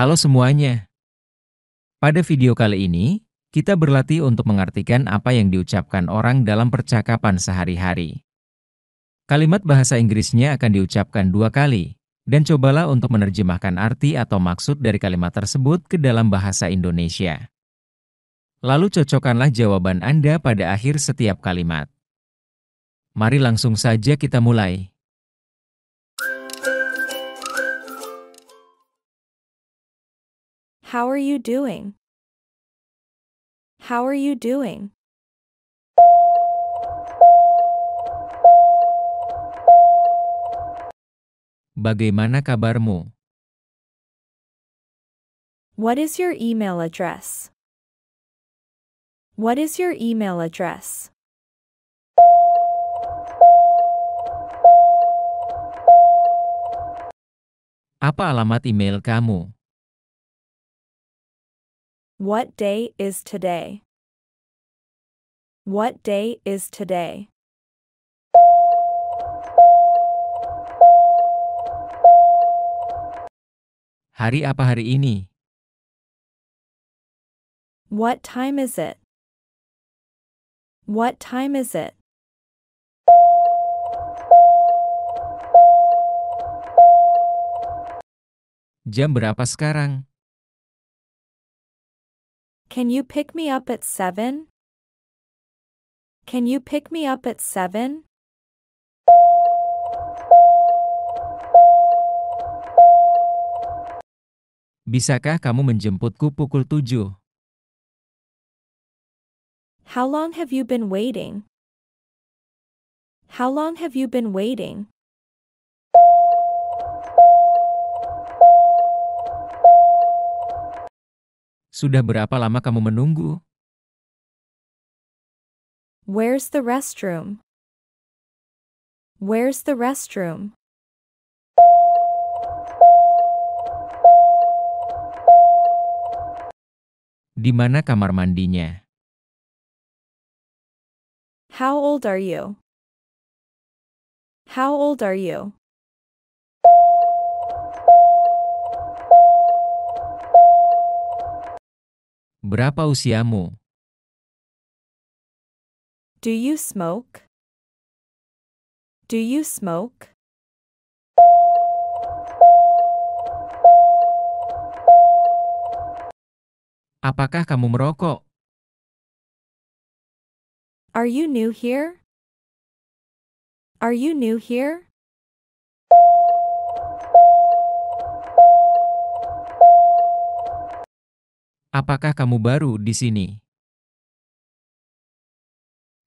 Halo semuanya. Pada video kali ini, kita berlatih untuk mengartikan apa yang diucapkan orang dalam percakapan sehari-hari. Kalimat bahasa Inggrisnya akan diucapkan 2 kali, dan cobalah untuk menerjemahkan arti atau maksud dari kalimat tersebut ke dalam bahasa Indonesia. Lalu cocokkanlah jawaban Anda pada akhir setiap kalimat. Mari langsung saja kita mulai. How are you doing? How are you doing? Bagaimana kabarmu? What is your email address? What is your email address? Apa alamat email kamu? What day is today? What day is today? Hari apa hari ini? What time is it? What time is it? Jam berapa sekarang? Can you pick me up at 7? Can you pick me up at 7? Bisakah kamu menjemputku pukul 7? How long have you been waiting? How long have you been waiting? Sudah berapa lama kamu menunggu? Where's the restroom? Where's the restroom? Di mana kamar mandinya? How old are you? How old are you? Berapa usiamu? Do you smoke? Do you smoke? Apakah kamu merokok? Are you new here? Are you new here? Apakah kamu baru di sini?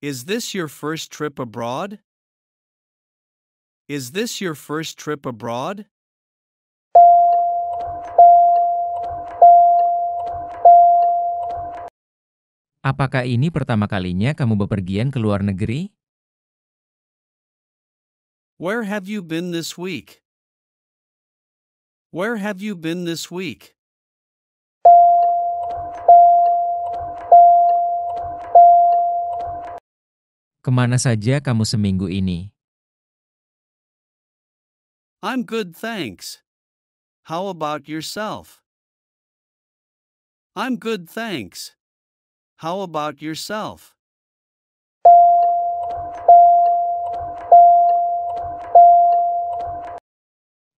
Is this your first trip abroad? Is this your first trip abroad? Apakah ini pertama kalinya kamu bepergian ke luar negeri? Where have you been this week? Where have you been this week? Kemana saja kamu seminggu ini? I'm good, thanks. How about yourself? I'm good, thanks. How about yourself?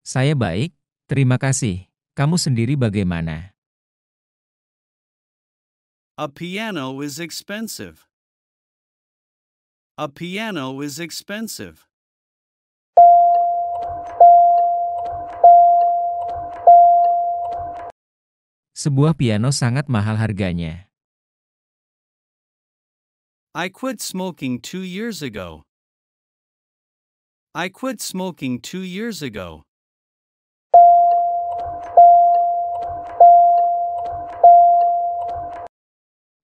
Saya baik, terima kasih. Kamu sendiri bagaimana? A piano is expensive. A piano is expensive. Sebuah piano sangat mahal harganya. I quit smoking 2 years ago. I quit smoking 2 years ago.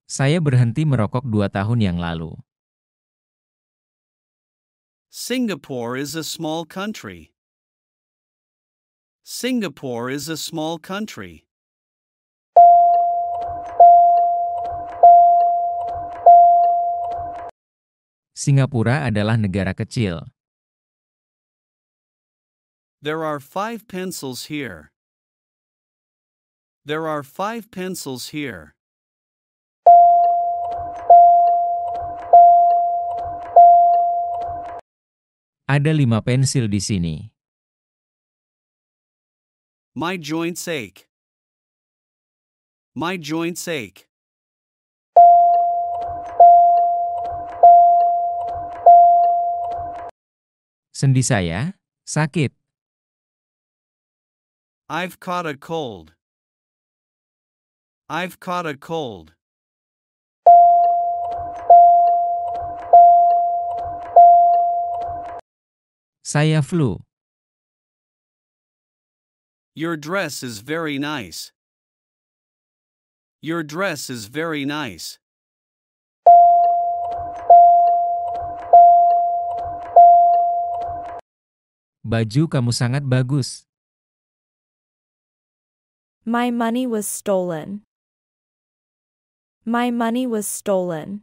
Saya berhenti merokok 2 tahun yang lalu. Singapore is a small country. Singapore is a small country. Singapura adalah negara kecil. There are 5 pencils here. There are 5 pencils here. Ada 5 pensil di sini. My joints ache. My joints ache. Sendi saya sakit. I've caught a cold. I've caught a cold. Saya flu. Your dress is very nice. Your dress is very nice. Baju kamu sangat bagus. My money was stolen. My money was stolen.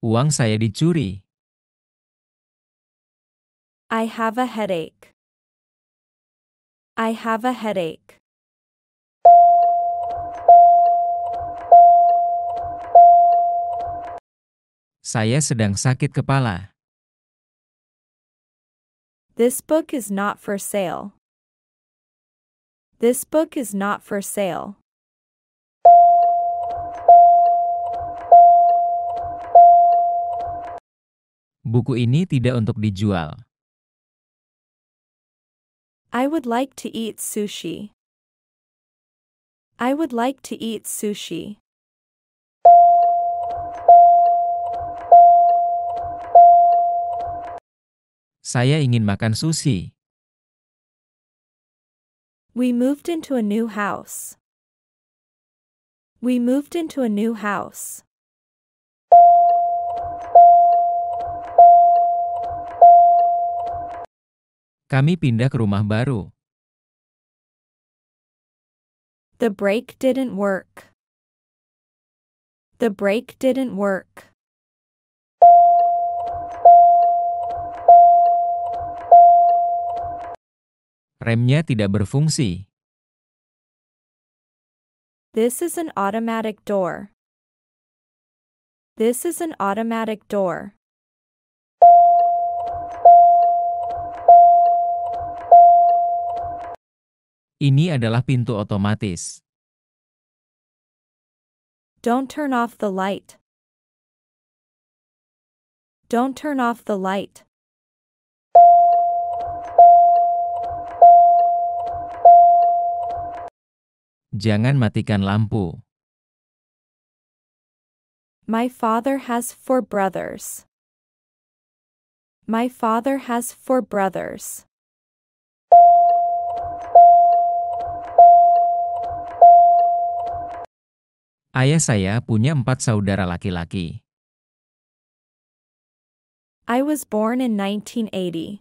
Uang saya dicuri. I have a headache. I have a headache. Saya sedang sakit kepala. This book is not for sale. This book is not for sale. Buku ini tidak untuk dijual. I would like to eat sushi. I would like to eat sushi. Saya ingin makan sushi. We moved into a new house. We moved into a new house. Kami pindah ke rumah baru. The brake didn't work. The brake didn't work. Remnya tidak berfungsi. This is an automatic door. This is an automatic door. Ini adalah pintu otomatis. Don't turn off the light. Don't turn off the light. Jangan matikan lampu. My father has 4 brothers. My father has 4 brothers. Ayah saya punya 4 saudara laki-laki. I was born in 1980.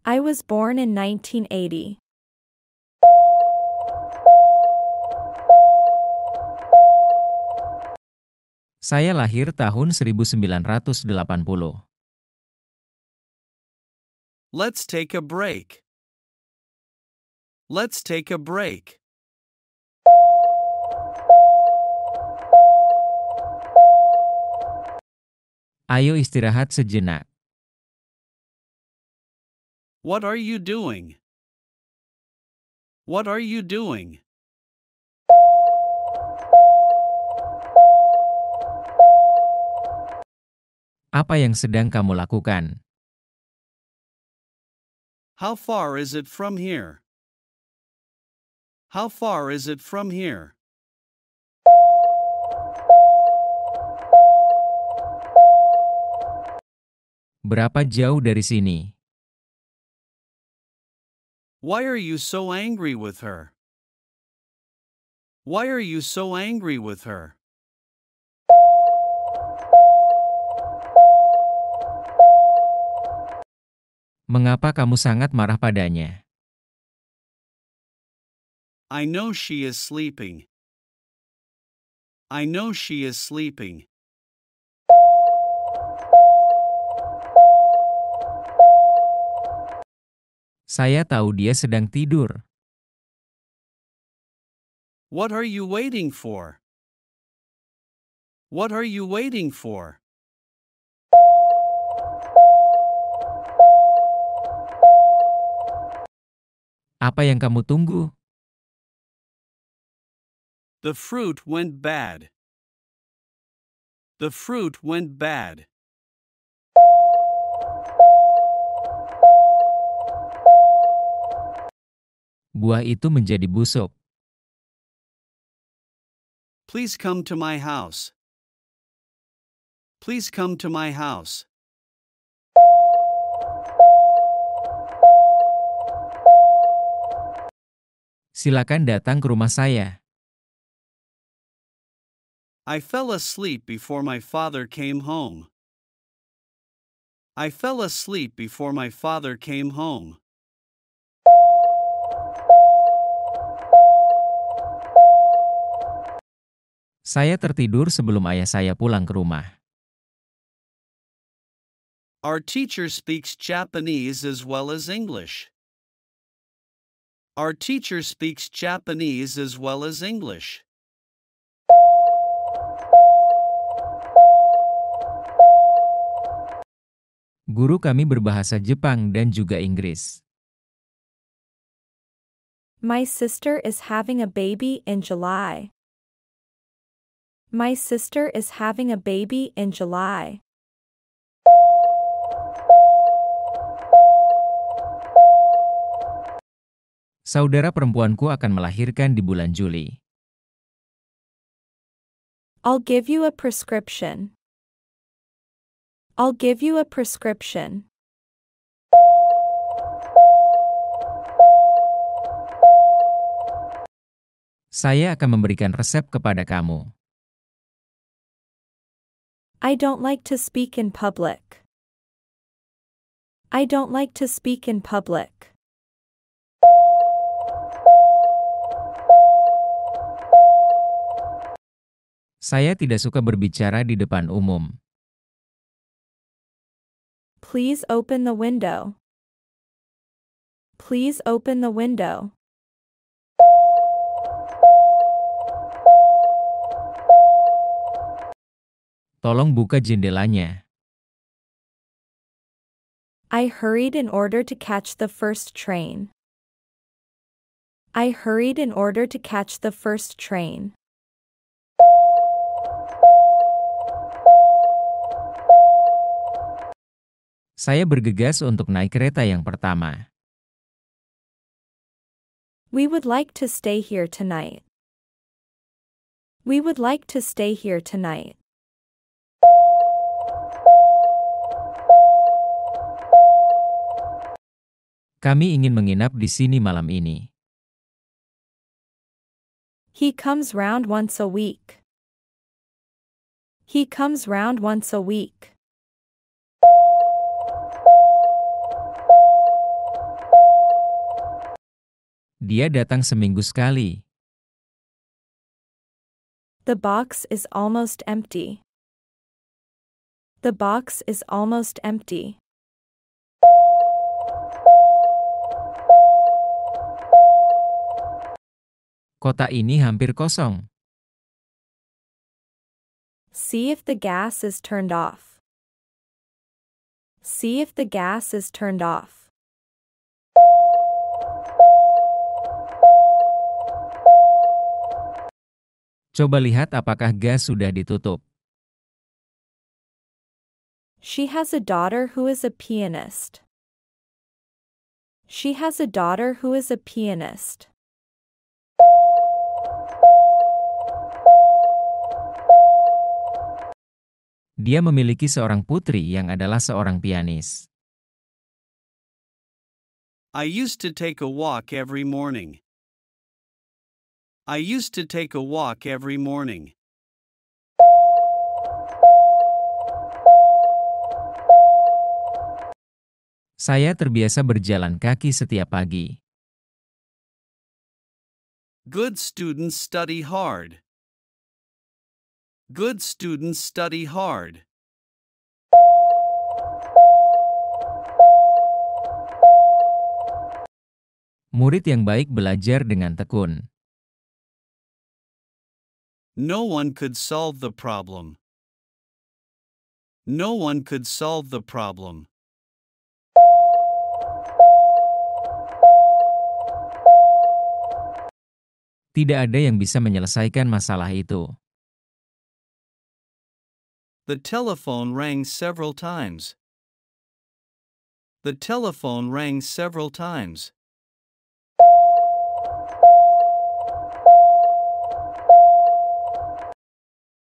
I was born in 1980. Saya lahir tahun 1980. Let's take a break. Let's take a break. Ayo istirahat sejenak. What are you doing? What are you doing? Apa yang sedang kamu lakukan? How far is it from here? How far is it from here? Berapa jauh dari sini? Why are you so angry with her? Why are you so angry with her? Mengapa kamu sangat marah padanya? I know she is sleeping. I know she is sleeping. Saya tahu dia sedang tidur. What are you waiting for? What are you waiting for? Apa yang kamu tunggu? The fruit went bad. The fruit went bad. Buah itu menjadi busuk. Please come to my house. Please come to my house. Silakan datang ke rumah saya. I fell asleep before my father came home. I fell asleep before my father came home. Saya tertidur sebelum ayah saya pulang ke rumah. Our teacher speaks Japanese as well as English. Our teacher speaks Japanese as well as English. Guru kami berbahasa Jepang dan juga Inggris. My sister is having a baby in July. My sister is having a baby in July. Saudara perempuanku akan melahirkan di bulan Juli. I'll give you a prescription. I'll give you a prescription. Saya akan memberikan resep kepada kamu. I don't like to speak in public. I don't like to speak in public. Saya tidak suka berbicara di depan umum. Please open the window. Please open the window. Tolong buka jendelanya. I hurried in order to catch the first train. I hurried in order to catch the first train. Saya bergegas untuk naik kereta yang pertama. We would like to stay here tonight. We would like to stay here tonight. Kami ingin menginap di sini malam ini. He comes round once a week. He comes round once a week. Dia datang seminggu sekali. The box is almost empty. The box is almost empty. Kota ini hampir kosong. See if the gas is turned off. See if the gas is turned off. Coba lihat apakah gas sudah ditutup. She has a daughter who is a pianist. She has a daughter who is a pianist. Dia memiliki seorang putri yang adalah seorang pianis. I used to take a walk every morning. I used to take a walk every morning. Saya terbiasa berjalan kaki setiap pagi. Good students study hard. Good students study hard. Murid yang baik belajar dengan tekun. No one could solve the problem. No one could solve the problem. Tidak ada yang bisa menyelesaikan masalah itu. The telephone rang several times. The telephone rang several times.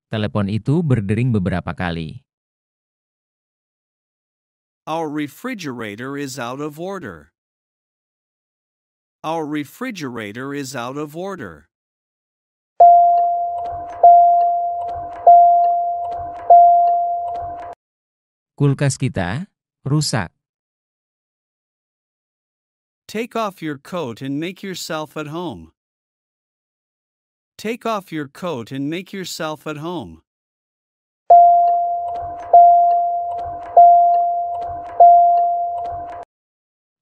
Telepon itu berdering beberapa kali. Our refrigerator is out of order. Our refrigerator is out of order. Kulkas kita rusak. Take off your coat and make yourself at home. Take off your coat and make yourself at home.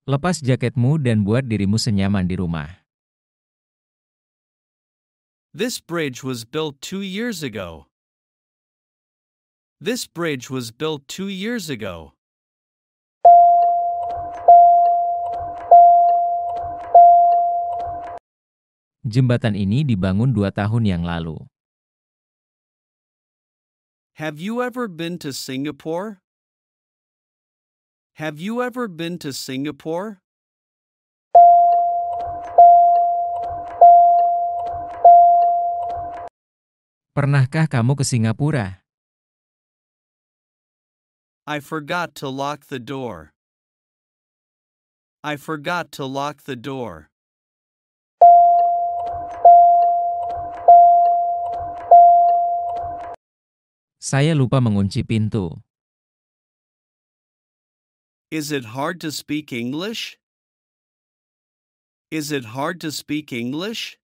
Lepas jaketmu dan buat dirimu senyaman di rumah. This bridge was built 2 years ago. This bridge was built 2 years ago. Jembatan ini dibangun 2 tahun yang lalu. Have you ever been to Singapore? Have you ever been to Singapore? Pernahkah kamu ke Singapura? I forgot to lock the door. I forgot to lock the door. Saya lupa mengunci pintu. Is it hard to speak English? Is it hard to speak English?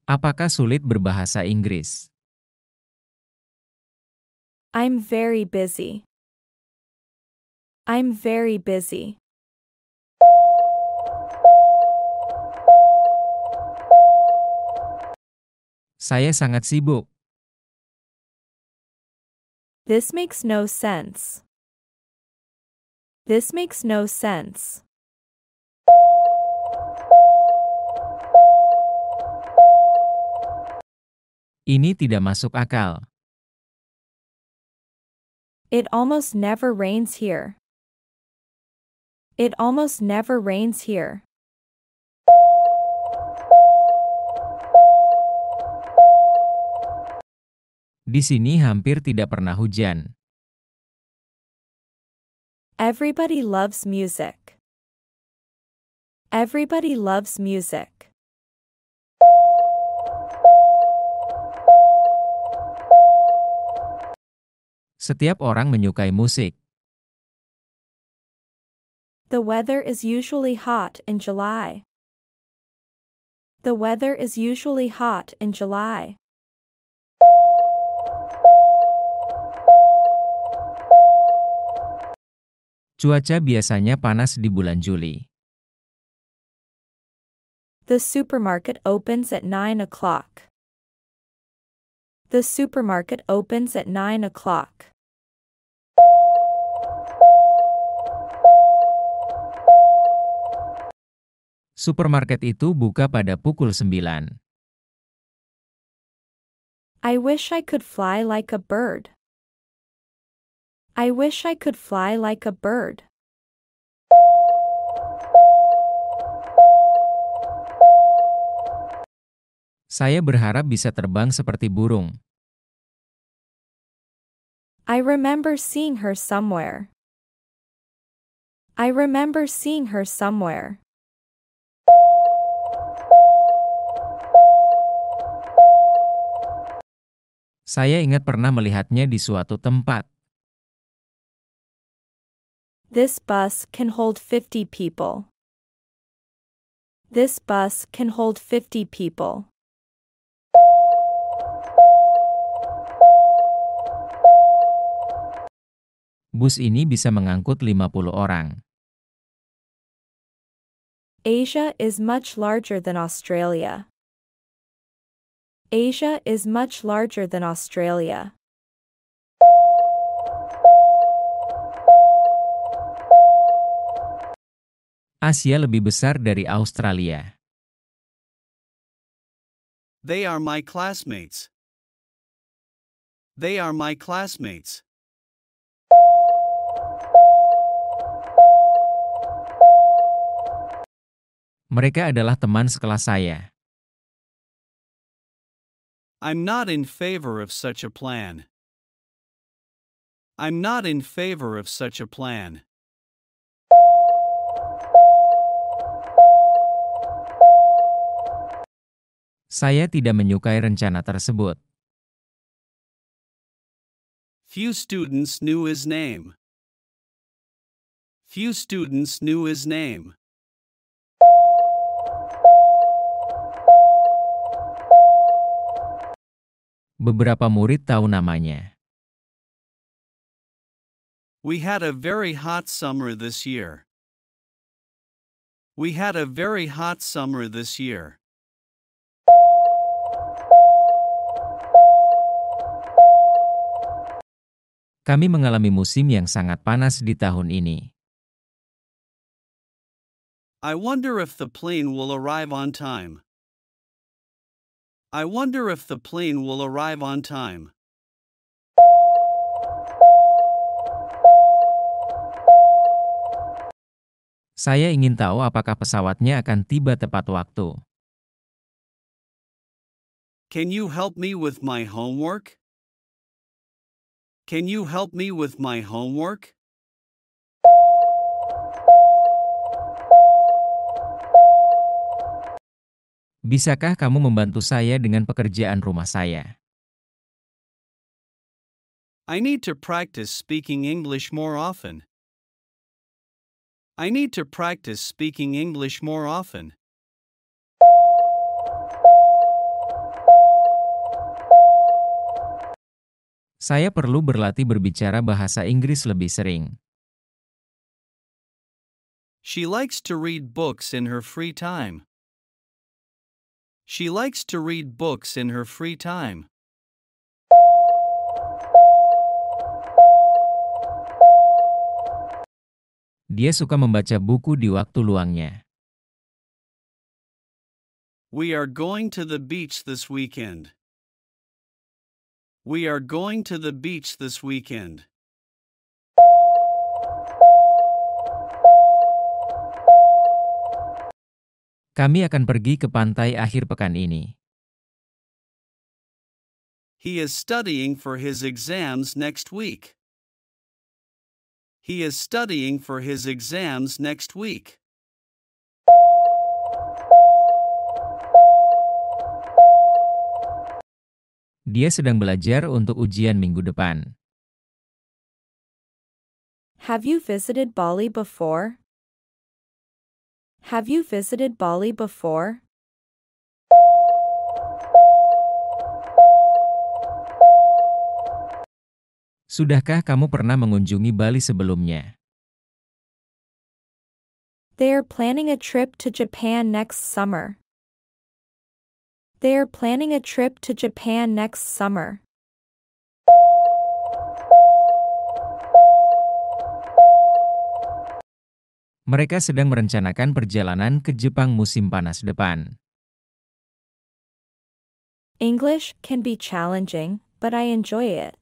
Apakah sulit berbahasa Inggris? I'm very busy. I'm very busy. Saya sangat sibuk. This makes no sense. This makes no sense. Ini tidak masuk akal. It almost never rains here. It almost never rains here. Di sini hampir tidak pernah hujan. Everybody loves music. Everybody loves music. Setiap orang menyukai musik. The weather is usually hot in July. The weather is usually hot in July. Cuaca biasanya panas di bulan Juli. The supermarket opens at 9 o'clock. The supermarket opens at 9 o'clock. Supermarket itu buka pada pukul 9. I wish I could fly like a bird. I wish I could fly like a bird. Saya berharap bisa terbang seperti burung. I remember seeing her somewhere. I remember seeing her somewhere. Saya ingat pernah melihatnya di suatu tempat. This bus can hold 50 people. This bus can hold 50 people. Bus ini bisa mengangkut 50 orang. Asia is much larger than Australia. Asia is much larger than Australia. Asia lebih besar dari Australia. They are my classmates. They are my classmates. Mereka adalah teman sekelas saya. I'm not in favor of such a plan. I'm not in favor of such a plan. Saya tidak menyukai rencana tersebut. Few students knew his name. Few students knew his name. Beberapa murid tahu namanya. We had a very hot summer this year. We had a very hot summer this year. Kami mengalami musim yang sangat panas di tahun ini. I wonder if the plane will arrive on time. I wonder if the plane will arrive on time. Saya ingin tahu apakah pesawatnya akan tiba tepat waktu. Can you help me with my homework? Can you help me with my homework? Bisakah kamu membantu saya dengan pekerjaan rumah saya? I need to practice speaking English more often. I need to practice speaking English more often. Saya perlu berlatih berbicara bahasa Inggris lebih sering. She likes to read books in her free time. She likes to read books in her free time. Dia suka membaca buku di waktu luangnya. We are going to the beach this weekend. We are going to the beach this weekend. Kami akan pergi ke pantai akhir pekan ini. He is studying for his exams next week. He is studying for his exams next week. Dia sedang belajar untuk ujian minggu depan. Have you visited Bali before? Have you visited Bali before? Sudahkah kamu pernah mengunjungi Bali sebelumnya? They are planning a trip to Japan next summer. They are planning a trip to Japan next summer. Mereka sedang merencanakan perjalanan ke Jepang musim panas depan. English can be challenging, but I enjoy it.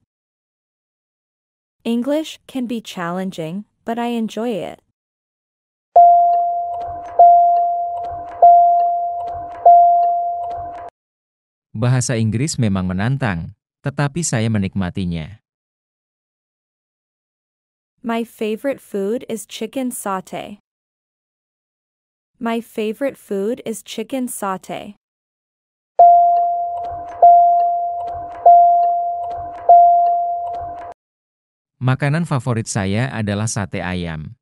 English can be challenging, but I enjoy it. Bahasa Inggris memang menantang, tetapi saya menikmatinya. My favorite food is chicken sauté. My favorite food is chicken sauté. Makanan favorit saya adalah sate ayam.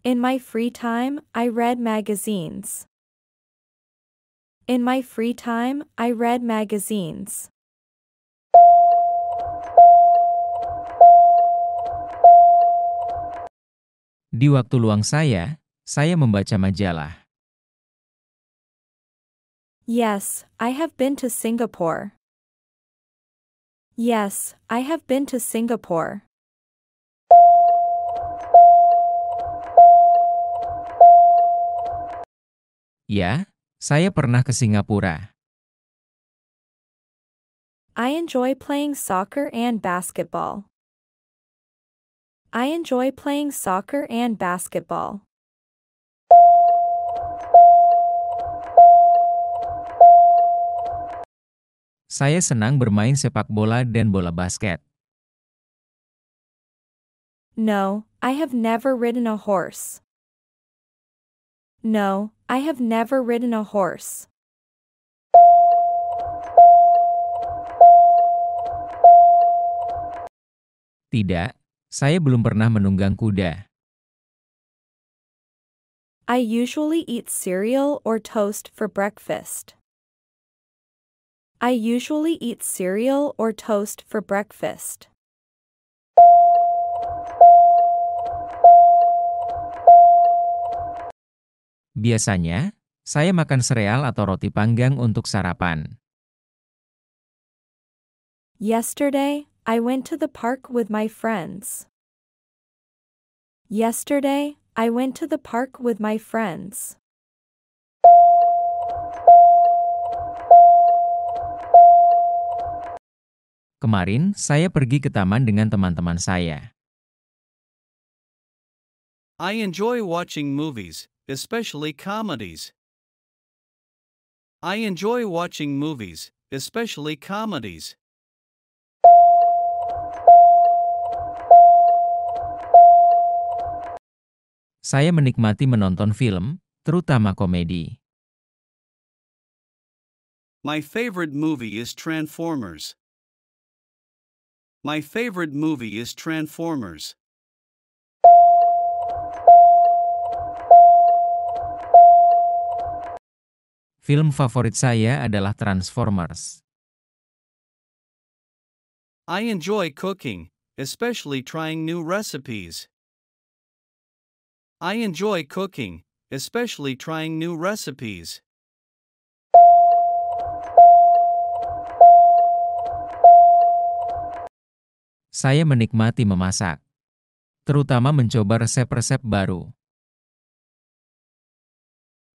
In my free time, I read magazines. In my free time, I read magazines. Di waktu luang saya membaca majalah. Yes, I have been to Singapore. Yes, I have been to Singapore. Ya, saya pernah ke Singapura. I enjoy playing soccer and basketball. I enjoy playing soccer and basketball. Saya senang bermain sepak bola dan bola basket. No, I have never ridden a horse. No, I have never ridden a horse. Tidak, saya belum pernah menunggang kuda. I usually eat cereal or toast for breakfast. I usually eat cereal or toast for breakfast. Biasanya, saya makan sereal atau roti panggang untuk sarapan. Yesterday, I went to the park with my friends. Yesterday, I went to the park with my friends. Kemarin, saya pergi ke taman dengan teman-teman saya. I enjoy watching movies, especially comedies. I enjoy watching movies, especially comedies. Saya menikmati menonton film, terutama komedi. My favorite movie is Transformers. My favorite movie is Transformers. Film favorit saya adalah Transformers. I enjoy cooking, especially trying new recipes. I enjoy cooking, especially trying new recipes. Saya menikmati memasak, terutama mencoba resep-resep baru.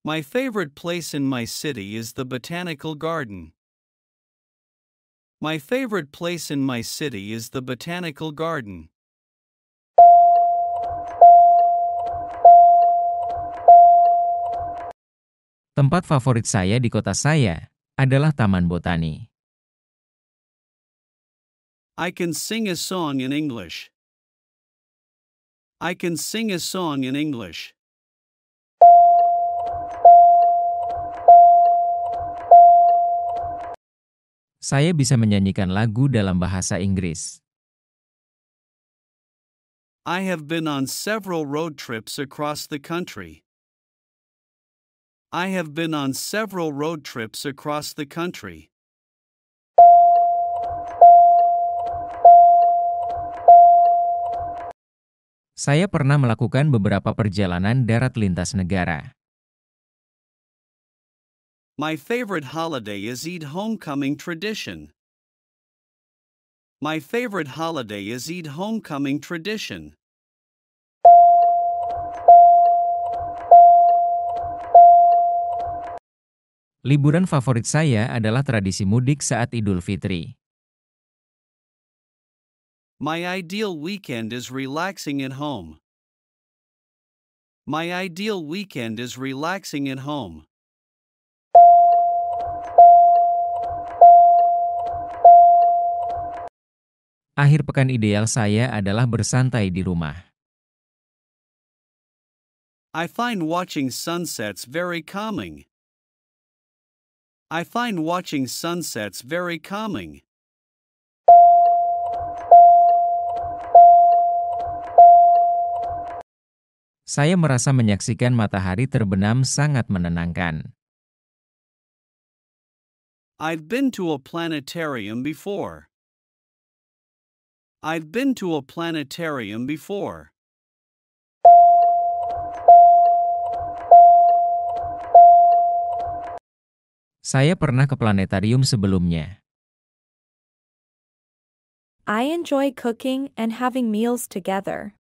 My favorite place in my city is the Botanical Garden. My favorite place in my city is the Botanical Garden. Tempat favorit saya di kota saya adalah Taman Botani. I can sing a song in English. I can sing a song in English. Saya bisa menyanyikan lagu dalam bahasa Inggris. I have been on several road trips across the country. I have been on several road trips across the country. Saya pernah melakukan beberapa perjalanan darat lintas negara. My favorite holiday is Eid homecoming tradition. My favorite holiday is Eid homecoming tradition. Liburan favorit saya adalah tradisi mudik saat Idul Fitri. My ideal weekend is relaxing at home. My ideal weekend is relaxing at home. Akhir pekan ideal saya adalah bersantai di rumah. I find watching sunsets very calming. I find watching sunsets very calming. Saya merasa menyaksikan matahari terbenam sangat menenangkan. I've been to a planetarium before. I've been to a planetarium before. Saya pernah ke planetarium sebelumnya. I enjoy cooking and having meals together.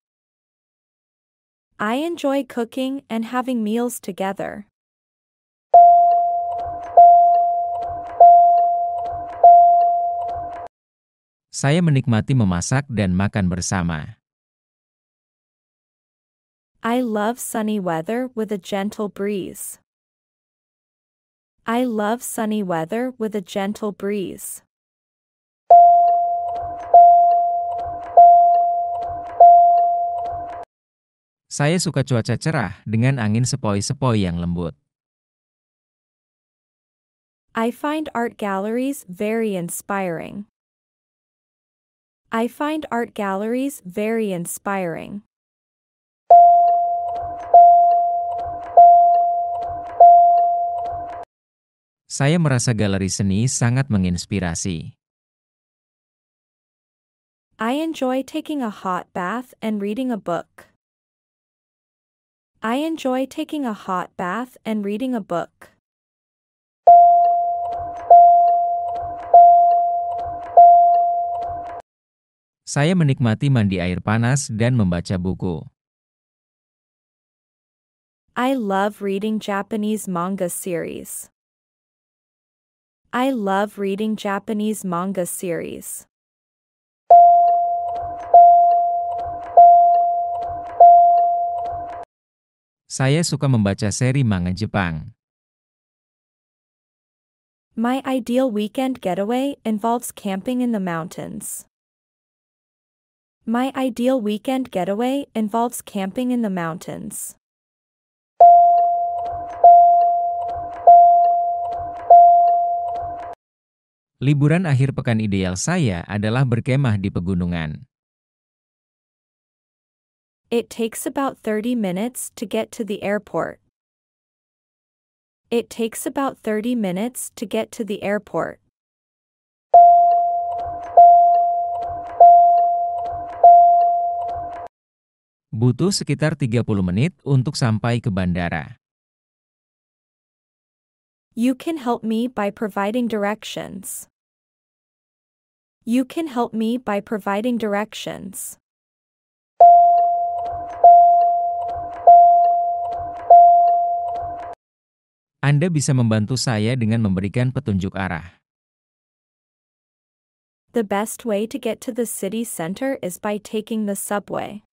I enjoy cooking and having meals together. Saya menikmati memasak dan makan bersama. I love sunny weather with a gentle breeze. I love sunny weather with a gentle breeze. Saya suka cuaca cerah dengan angin sepoi-sepoi yang lembut. I find art galleries very inspiring. I find art galleries very inspiring. Saya merasa galeri seni sangat menginspirasi. I enjoy taking a hot bath and reading a book. I enjoy taking a hot bath and reading a book. Saya menikmati mandi air panas dan membaca buku. I love reading Japanese manga series. I love reading Japanese manga series. Saya suka membaca seri manga Jepang. My ideal weekend getaway involves camping in the mountains. My ideal weekend getaway involves camping in the mountains. Liburan akhir pekan ideal saya adalah berkemah di pegunungan. It takes about 30 minutes to get to the airport. It takes about 30 minutes to get to the airport. Butuh sekitar 30 menit untuk sampai ke bandara. You can help me by providing directions. You can help me by providing directions. Anda bisa membantu saya dengan memberikan petunjuk arah. The best way to get to the city center is by taking the subway.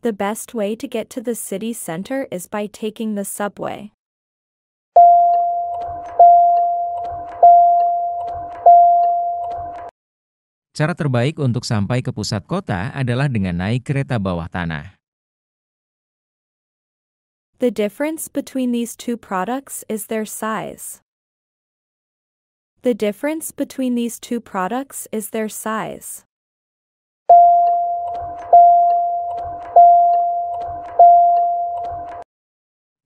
The best way to get to the city center is by taking the subway. Cara terbaik untuk sampai ke pusat kota adalah dengan naik kereta bawah tanah. The difference between these two products is their size. The difference between these two products is their size.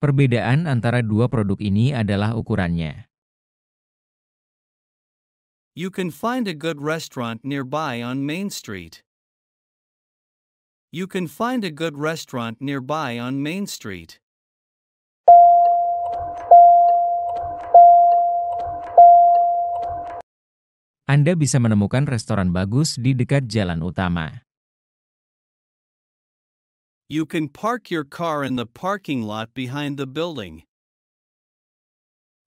Perbedaan antara dua produk ini adalah ukurannya. You can find a good restaurant nearby on Main Street. You can find a good restaurant nearby on Main Street. Anda bisa menemukan restoran bagus di dekat jalan utama. You can park your car in the parking lot behind the building.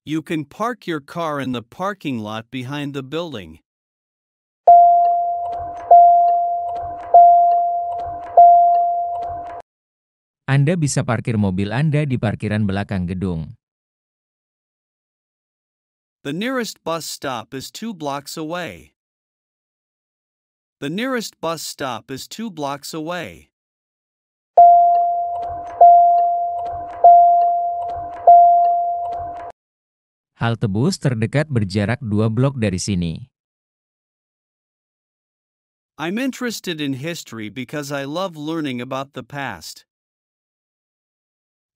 You can park your car in the parking lot behind the building. Anda bisa parkir mobil Anda di parkiran belakang gedung. The nearest bus stop is 2 blocks away. The nearest bus stop is 2 blocks away. Halte bus terdekat berjarak 2 blok dari sini. I'm interested in history because I love learning about the past.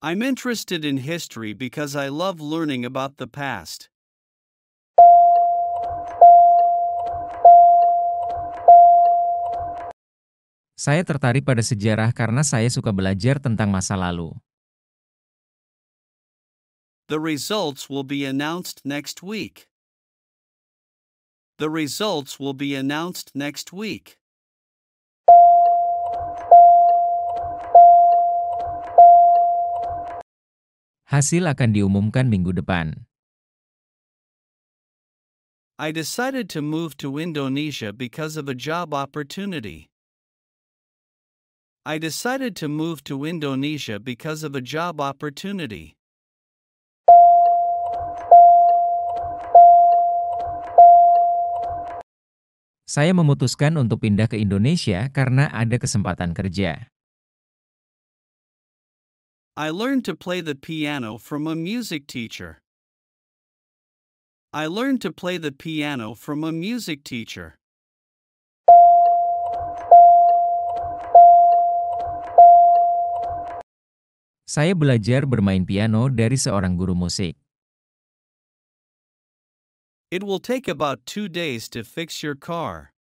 I'm interested in history because I love learning about the past. Saya tertarik pada sejarah karena saya suka belajar tentang masa lalu. The results will be announced next week. The results will be announced next week. Hasil akan diumumkan minggu depan. I decided to move to Indonesia because of a job opportunity. I decided to move to Indonesia because of a job opportunity. Saya memutuskan untuk pindah ke Indonesia karena ada kesempatan kerja. I learned to play the piano from a music teacher. I learned to play the piano from a music teacher. Saya belajar bermain piano dari seorang guru musik. It will take about 2 days to fix your car.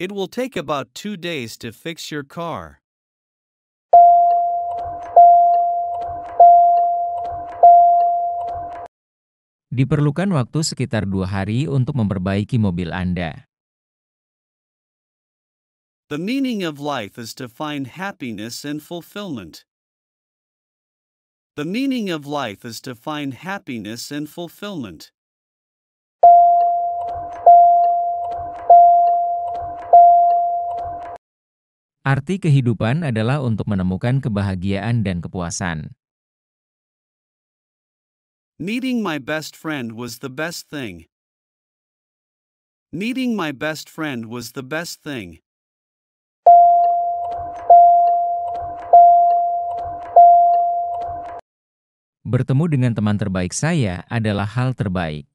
It will take about 2 days to fix your car. Diperlukan waktu sekitar 2 hari untuk memperbaiki mobil Anda. The meaning of life is to find happiness and fulfillment. The meaning of life is to find happiness and fulfillment. Arti kehidupan adalah untuk menemukan kebahagiaan dan kepuasan. Meeting my best friend was the best thing. Meeting my best friend was the best thing. Bertemu dengan teman terbaik saya adalah hal terbaik.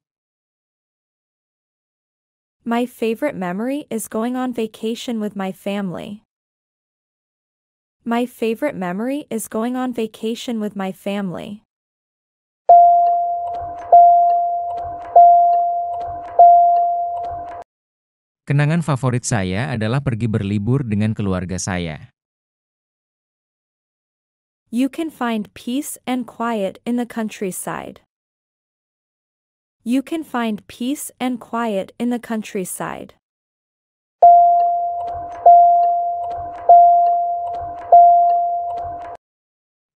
My favorite memory is going on vacation with my family. My favorite memory is going on vacation with my family. Kenangan favorit saya adalah pergi berlibur dengan keluarga saya. You can find peace and quiet in the countryside. You can find peace and quiet in the countryside.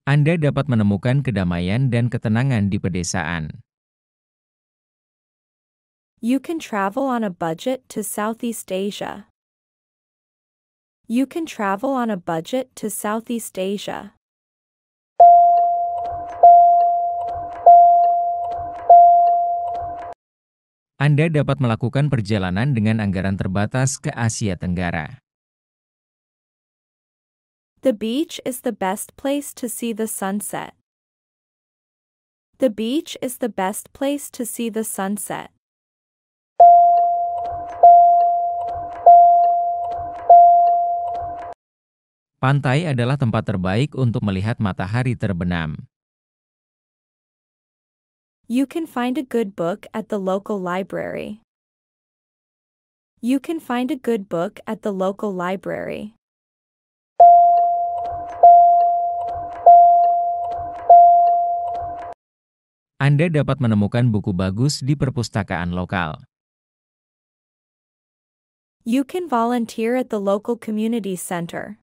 Anda dapat menemukan kedamaian dan ketenangan di pedesaan. You can travel on a budget to Southeast Asia. You can travel on a budget to Southeast Asia. Anda dapat melakukan perjalanan dengan anggaran terbatas ke Asia Tenggara. The beach is the best place to see the sunset. The beach is the best place to see the sunset. Pantai adalah tempat terbaik untuk melihat matahari terbenam. You can find a good book at the local library. You can find a good book at the local library. Anda dapat menemukan buku bagus di perpustakaan lokal. You can volunteer at the local community center.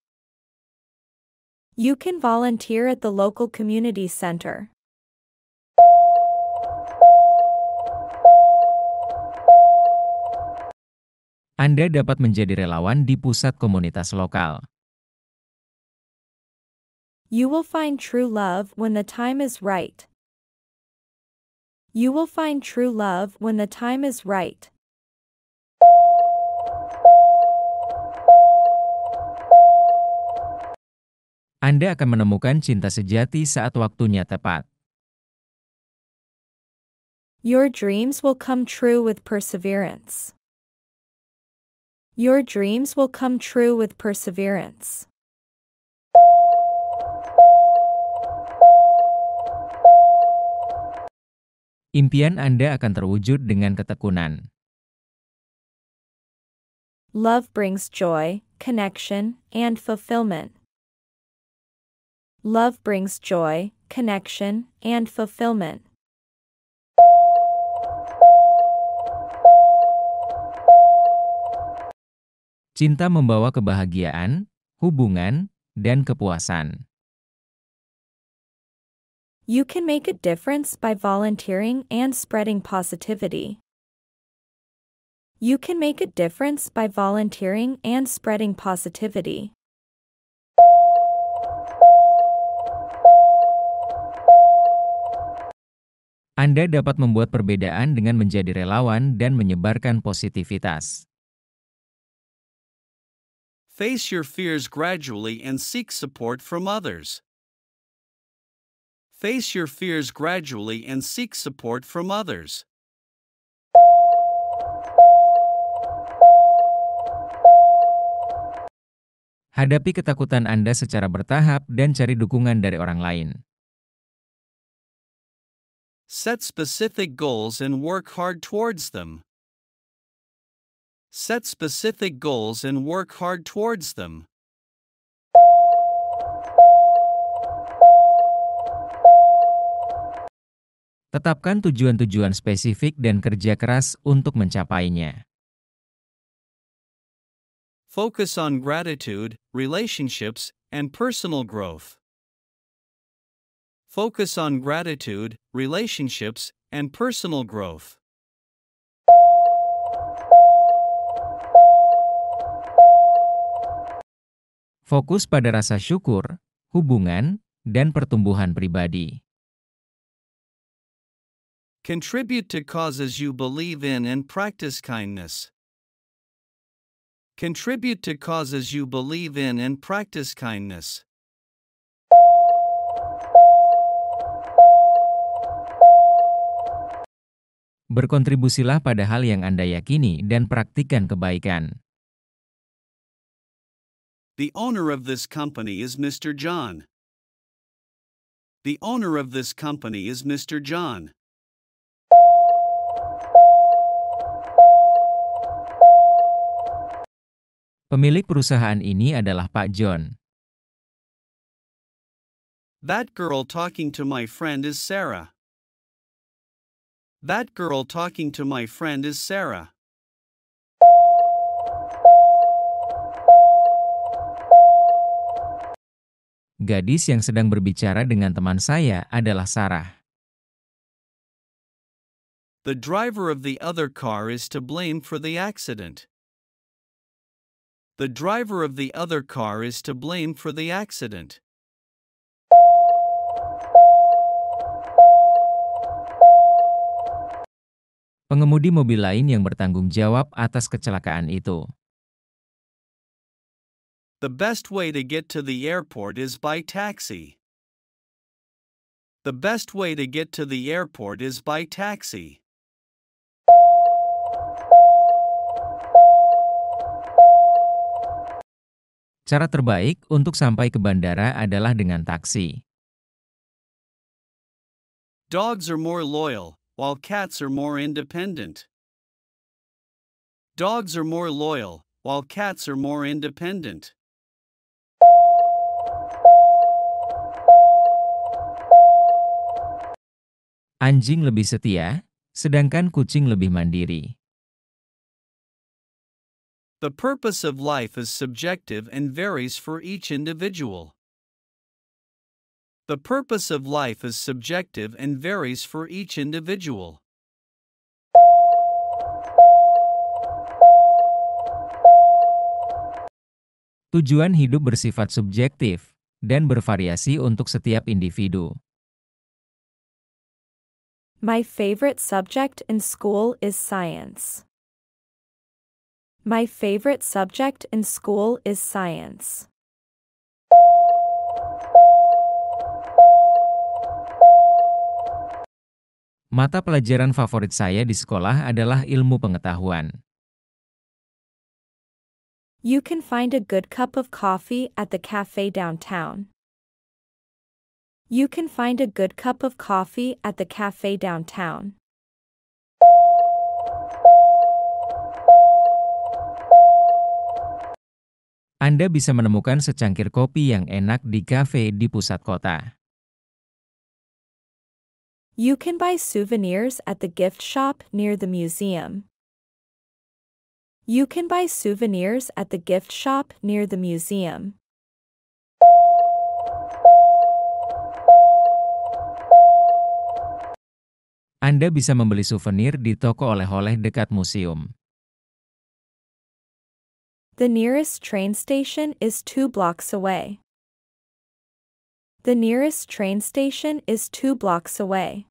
You can volunteer at the local community center. Anda dapat menjadi relawan di pusat komunitas lokal. You will find true love when the time is right. You will find true love when the time is right. Anda akan menemukan cinta sejati saat waktunya tepat. Your dreams will come true with perseverance. Your dreams will come true with perseverance. Impian Anda akan terwujud dengan ketekunan. Love brings joy, connection, and fulfillment. Love brings joy, connection, and fulfillment. Cinta membawa kebahagiaan, hubungan, dan kepuasan. You can make a difference by volunteering and spreading positivity. You can make a difference by volunteering and spreading positivity. Anda dapat membuat perbedaan dengan menjadi relawan dan menyebarkan positivitas. Face your fears gradually and seek support from others. Face your fears gradually and seek support from others. Hadapi ketakutan Anda secara bertahap dan cari dukungan dari orang lain. Set specific goals and work hard towards them. Set specific goals and work hard towards them. Tetapkan tujuan-tujuan spesifik dan kerja keras untuk mencapainya. Focus on gratitude, relationships, and personal growth. Focus on gratitude, relationships, and personal growth. Fokus pada rasa syukur, hubungan, dan pertumbuhan pribadi. Contribute to causes you believe in and practice kindness. Contribute to causes you believe in and practice kindness. Berkontribusilah pada hal yang Anda yakini dan praktikkan kebaikan. The owner of this company is Mr. John. The owner of this company is Mr. John. Pemilik perusahaan ini adalah Pak John. That girl talking to my friend is Sarah. That girl talking to my friend is Sarah. Gadis yang sedang berbicara dengan teman saya adalah Sarah. The driver of the other car is to blame for the accident. The driver of the other car is to blame for the accident. Pengemudi mobil lain yang bertanggung jawab atas kecelakaan itu. The best way to get to the airport is by taxi. The best way to get to the airport is by taxi. Cara terbaik untuk sampai ke bandara adalah dengan taksi. Dogs are more loyal, while cats are more independent. Dogs are more loyal, while cats are more independent. Anjing lebih setia, sedangkan kucing lebih mandiri. The purpose of life is subjective and varies for each individual. The purpose of life is subjective and varies for each individual. Tujuan hidup bersifat subjektif dan bervariasi untuk setiap individu. My favorite subject in school is science. My favorite subject in school is science. Mata pelajaran favorit saya di sekolah adalah ilmu pengetahuan. You can find a good cup of coffee at the cafe downtown. You can find a good cup of coffee at the cafe downtown. Anda bisa menemukan secangkir kopi yang enak di kafe di pusat kota. You can buy souvenirs at the gift shop near the museum. You can buy souvenirs at the gift shop near the museum. Anda bisa membeli souvenir di toko oleh-oleh dekat museum. The nearest train station is 2 blocks away. The nearest train station is 2 blocks away.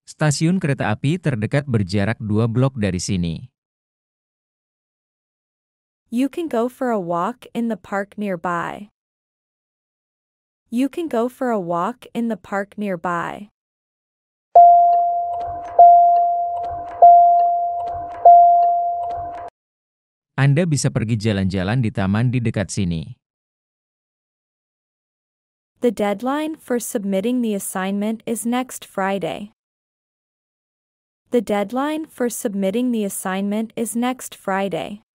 Stasiun kereta api terdekat berjarak 2 blok dari sini. You can go for a walk in the park nearby. You can go for a walk in the park nearby. Anda bisa pergi jalan-jalan di taman di dekat sini. The deadline for submitting the assignment is next Friday. The deadline for submitting the assignment is next Friday.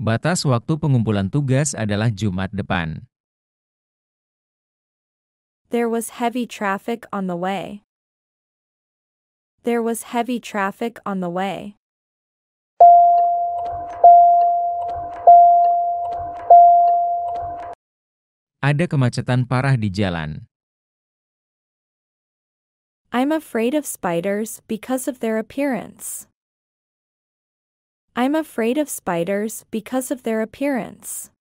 Batas waktu pengumpulan tugas adalah Jumat depan. There was heavy traffic on the way. There was heavy traffic on the way. Ada kemacetan parah di jalan. I'm afraid of spiders because of their appearance. I'm afraid of spiders because of their appearance.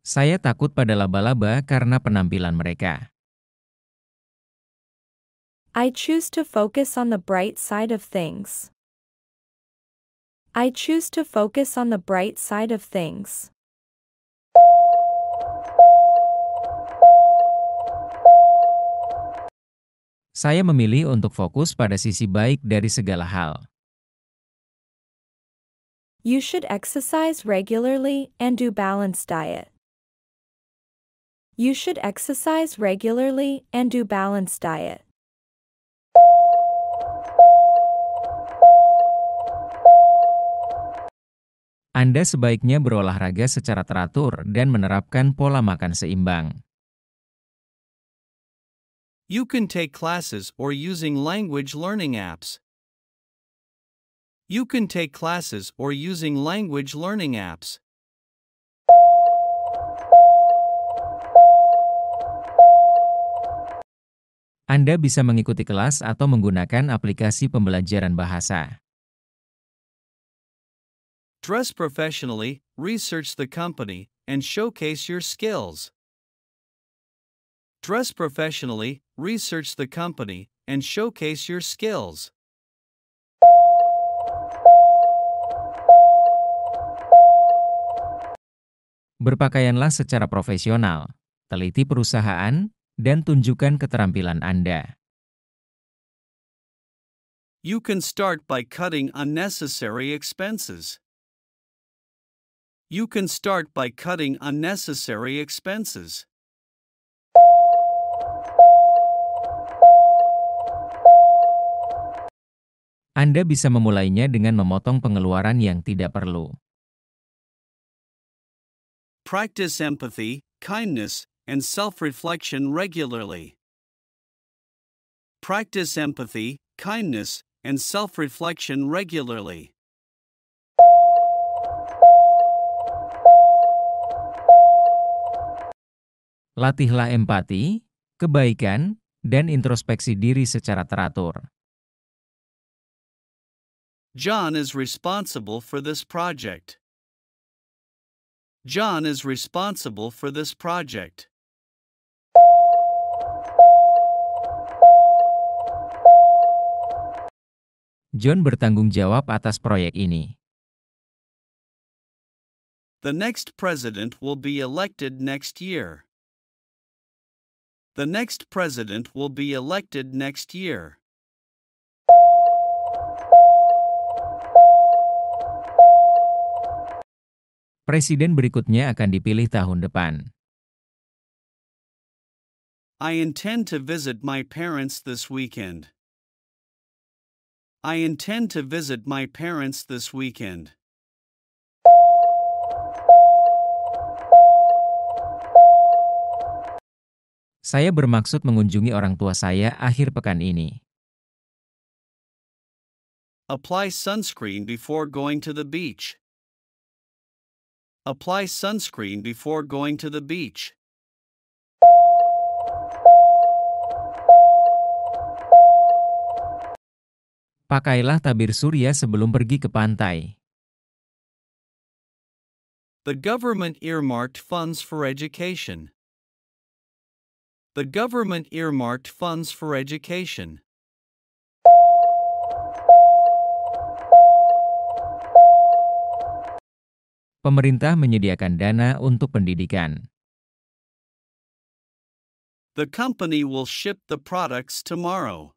Saya takut pada laba-laba karena penampilan mereka. I choose to focus on the bright side of things. I choose to focus on the bright side of things. Saya memilih untuk fokus pada sisi baik dari segala hal. You should exercise regularly and do balanced diet. You should exercise regularly and do balanced diet. Anda sebaiknya berolahraga secara teratur dan menerapkan pola makan seimbang. You can take classes or using language learning apps. You can take classes or using language learning apps. Anda bisa mengikuti kelas atau menggunakan aplikasi pembelajaran bahasa. Dress professionally, research the company, and showcase your skills. Dress professionally, research the company, and showcase your skills. Berpakaianlah secara profesional, teliti perusahaan, dan tunjukkan keterampilan Anda. You can start by cutting unnecessary expenses. You can start by cutting unnecessary expenses. Anda bisa memulainya dengan memotong pengeluaran yang tidak perlu. Practice empathy, kindness, and self-reflection regularly. Practice empathy, kindness, and self-reflection regularly. Latihlah empati, kebaikan, dan introspeksi diri secara teratur. John is responsible for this project. John is responsible for this project. John bertanggung jawab atas proyek ini. The next president will be elected next year. The next president will be elected next year. Presiden berikutnya akan dipilih tahun depan. I intend to visit my parents this weekend. I intend to visit my parents this weekend. Saya bermaksud mengunjungi orang tua saya akhir pekan ini. Apply sunscreen before going to the beach. Apply sunscreen before going to the beach. Pakailah tabir surya sebelum pergi ke pantai. The government earmarked funds for education. The government earmarked funds for education. Pemerintah menyediakan dana untuk pendidikan. The company will ship the products tomorrow.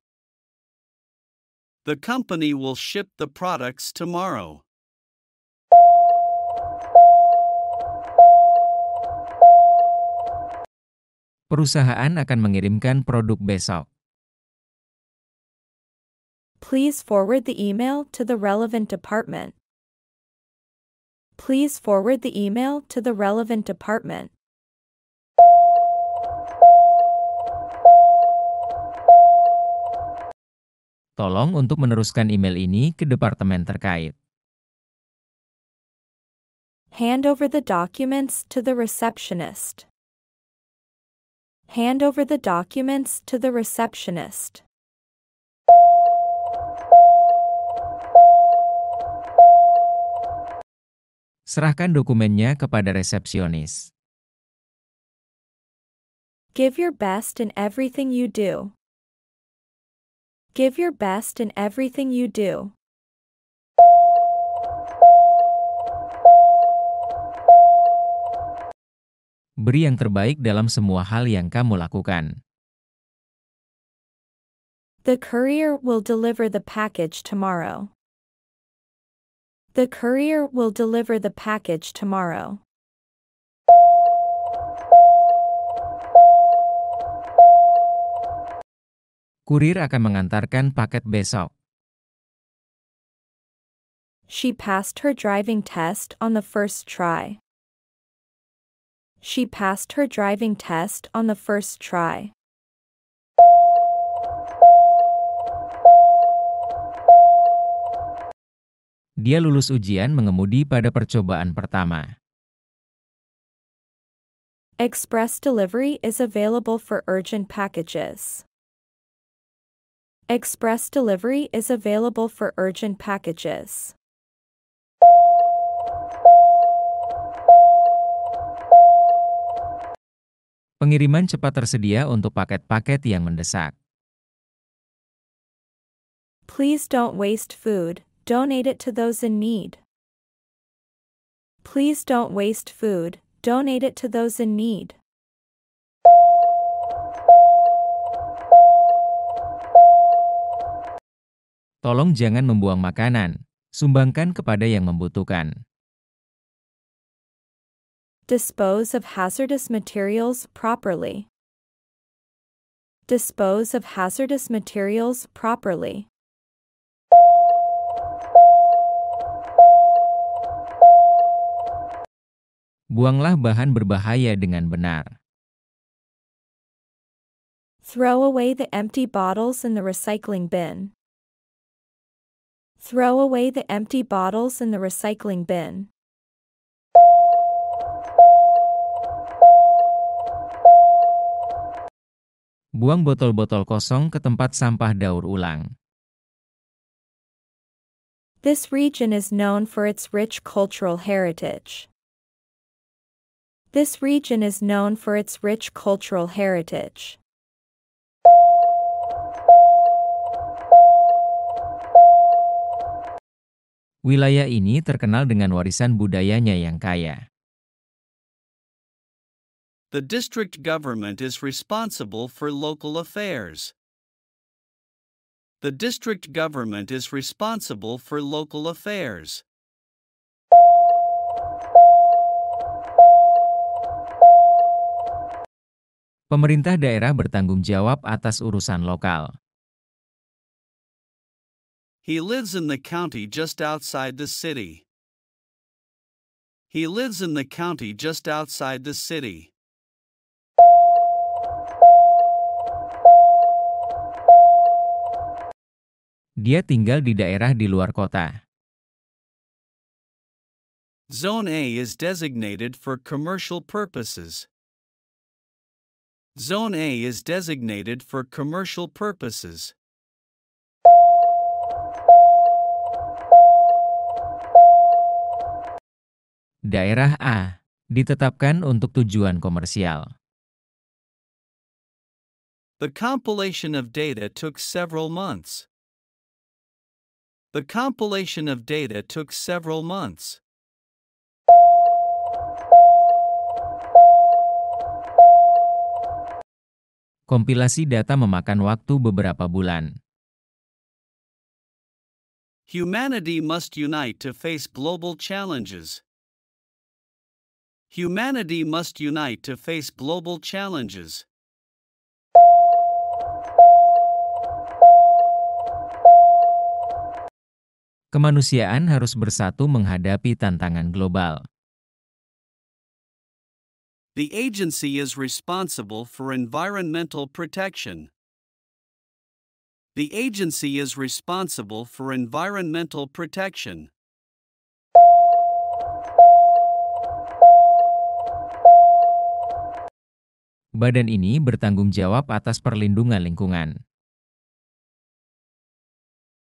The company will ship the products tomorrow. Perusahaan akan mengirimkan produk besok. Please forward the email to the relevant department. Please forward the email to the relevant department. Tolong untuk meneruskan email ini ke departemen terkait. Hand over the documents to the receptionist. Hand over the documents to the receptionist. Serahkan dokumennya kepada resepsionis. Give your best in everything you do. Give your best in everything you do. Beri yang terbaik dalam semua hal yang kamu lakukan. The courier will deliver the package tomorrow. The courier will deliver the package tomorrow. Kurir akan mengantarkan paket besok. She passed her driving test on the first try. She passed her driving test on the first try. Dia lulus ujian mengemudi pada percobaan pertama. Express delivery is available for urgent packages. Express delivery is available for urgent packages. Pengiriman cepat tersedia untuk paket-paket yang mendesak. Please don't waste food, donate it to those in need. Please don't waste food, donate it to those in need. Tolong jangan membuang makanan, sumbangkan kepada yang membutuhkan. Dispose of hazardous materials properly. Dispose of hazardous materials properly. Buanglah bahan berbahaya dengan benar. Throw away the empty bottles in the recycling bin. Throw away the empty bottles in the recycling bin. Buang botol-botol kosong ke tempat sampah daur ulang. This region is known for its rich cultural heritage. This region is known for its rich cultural heritage. Wilayah ini terkenal dengan warisan budayanya yang kaya. The district government is responsible for local affairs. The district government is responsible for local affairs. Pemerintah daerah bertanggung jawab atas urusan lokal. He lives in the county just outside the city. He lives in the county just outside the city. Dia tinggal di daerah di luar kota. Zone A is designated for commercial purposes. Zone A is designated for commercial purposes. Daerah A ditetapkan untuk tujuan komersial. The compilation of data took several months. The compilation of data took several months. Kompilasi data memakan waktu beberapa bulan. Humanity must unite to face global challenges. Humanity must unite to face global challenges. Kemanusiaan harus bersatu menghadapi tantangan global. The agency is responsible for environmental protection. The agency is responsible for environmental protection. Badan ini bertanggung jawab atas perlindungan lingkungan.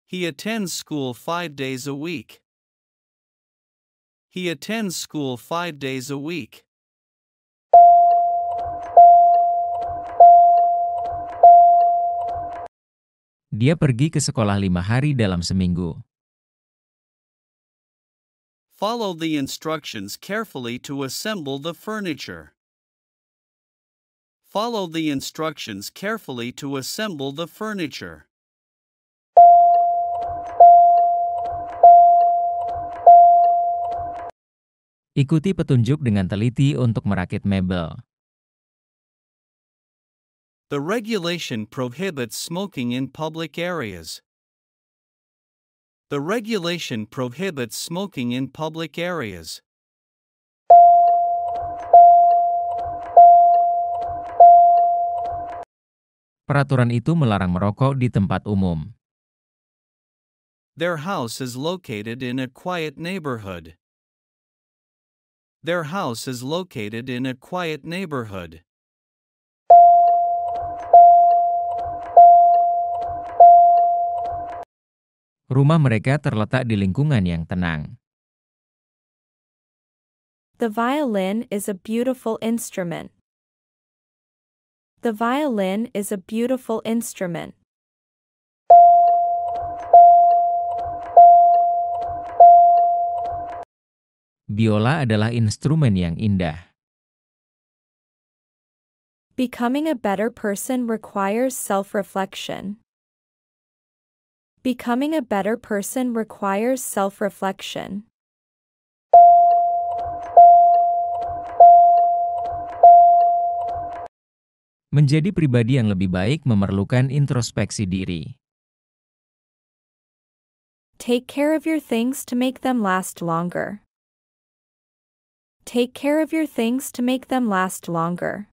He attends school 5 days a week. He attends school 5 days a week. Dia pergi ke sekolah 5 hari dalam seminggu. Follow the instructions carefully to assemble the furniture. Follow the instructions carefully to assemble the furniture. Ikuti petunjuk dengan teliti untuk merakit mebel. The regulation prohibits smoking in public areas. The regulation prohibits smoking in public areas. Peraturan itu melarang merokok di tempat umum. Their house is located in a quiet neighborhood. Their house is located in a quiet neighborhood. Rumah mereka terletak di lingkungan yang tenang. The violin is a beautiful instrument. The violin is a beautiful instrument. Biola adalah instrumen yang indah. Becoming a better person requires self-reflection. Becoming a better person requires self-reflection. Menjadi pribadi yang lebih baik memerlukan introspeksi diri. Take care of your things to make them last longer. Take care of your things to make them last longer.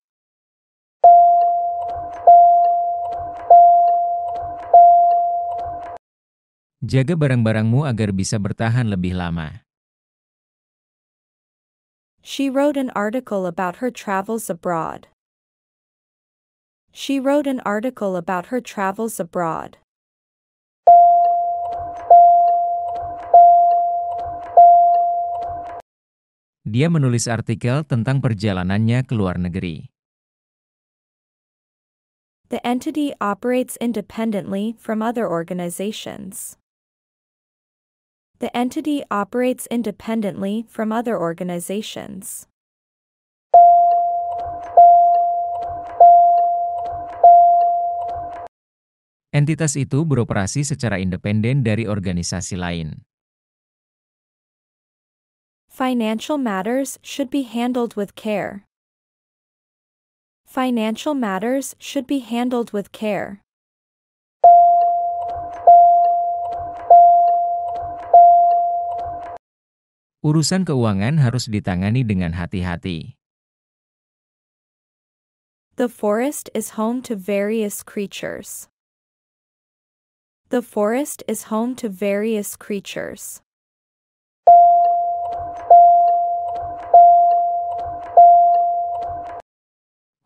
Jaga barang-barangmu agar bisa bertahan lebih lama. She wrote an article about her travels abroad. She wrote an article about her travels abroad. Dia menulis artikel tentang perjalanannya ke luar negeri. The entity operates independently from other organizations. The entity operates independently from other organizations. Entitas itu beroperasi secara independen dari organisasi lain. Financial matters should be handled with care. Financial matters should be handled with care. Urusan keuangan harus ditangani dengan hati-hati. The forest is home to various creatures. The forest is home to various creatures.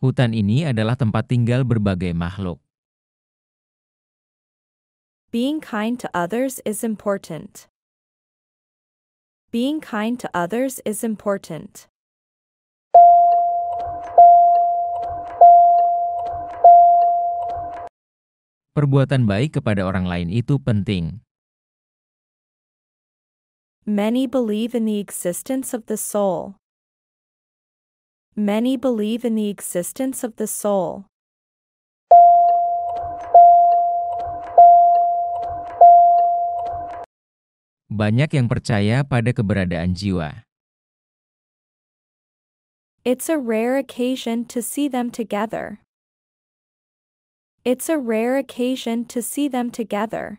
Hutan ini adalah tempat tinggal berbagai makhluk. Being kind to others is important. Being kind to others is important. Perbuatan baik kepada orang lain itu penting. Many believe in the existence of the soul. Many believe in the existence of the soul. Banyak yang percaya pada keberadaan jiwa. It's a rare occasion to see them together. It's a rare occasion to see them together.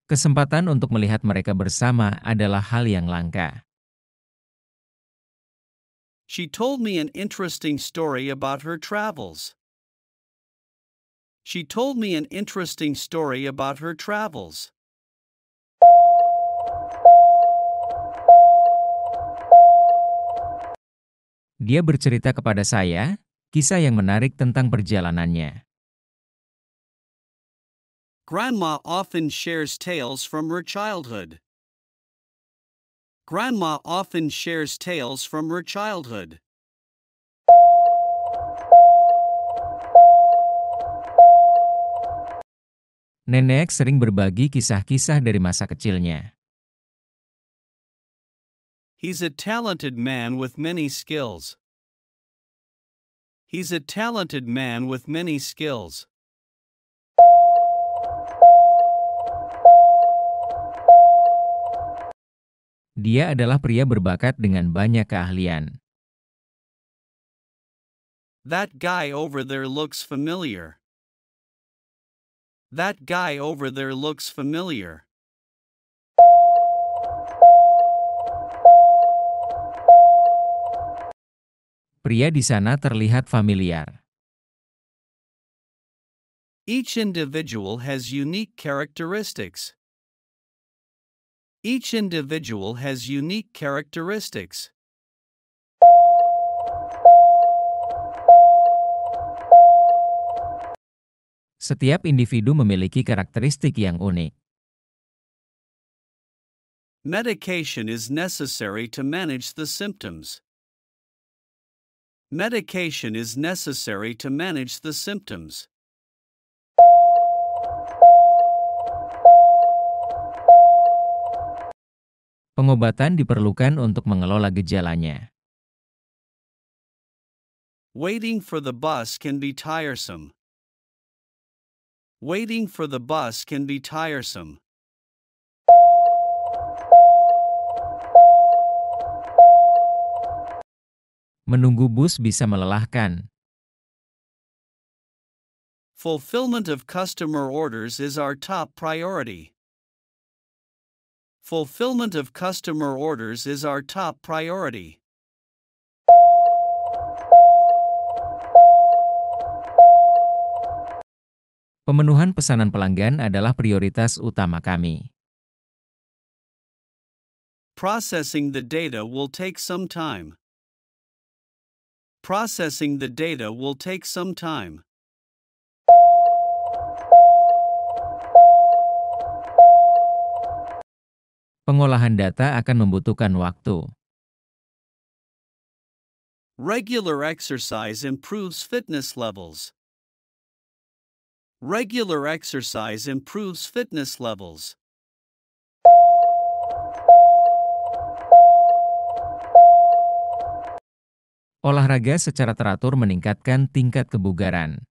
Kesempatan untuk melihat mereka bersama adalah hal yang langka. She told me an interesting story about her travels. She told me an interesting story about her travels. Dia bercerita kepada saya kisah yang menarik tentang perjalanannya. Grandma often shares tales from her childhood. Grandma often shares tales from her childhood. Nenek sering berbagi kisah-kisah dari masa kecilnya. He's a talented man with many skills. He's a talented man with many skills. Dia adalah pria berbakat dengan banyak keahlian. That guy over there looks familiar. That guy over there looks familiar. Pria di sana terlihat familiar. Each individual has unique characteristics. Each individual has unique characteristics. Setiap individu memiliki karakteristik yang unik. Medication is necessary to manage the symptoms. Medication is necessary to manage the symptoms. Pengobatan diperlukan untuk mengelola gejalanya. Waiting for the bus can be tiresome. Waiting for the bus can be tiresome. Menunggu bus bisa melelahkan. Fulfillment of customer orders is our top priority. Fulfillment of customer orders is our top priority. Pemenuhan pesanan pelanggan adalah prioritas utama kami. Processing the data will take some time. Processing the data will take some time. Pengolahan data akan membutuhkan waktu. Regular exercise improves fitness levels. Regular exercise improves fitness levels. Olahraga secara teratur meningkatkan tingkat kebugaran.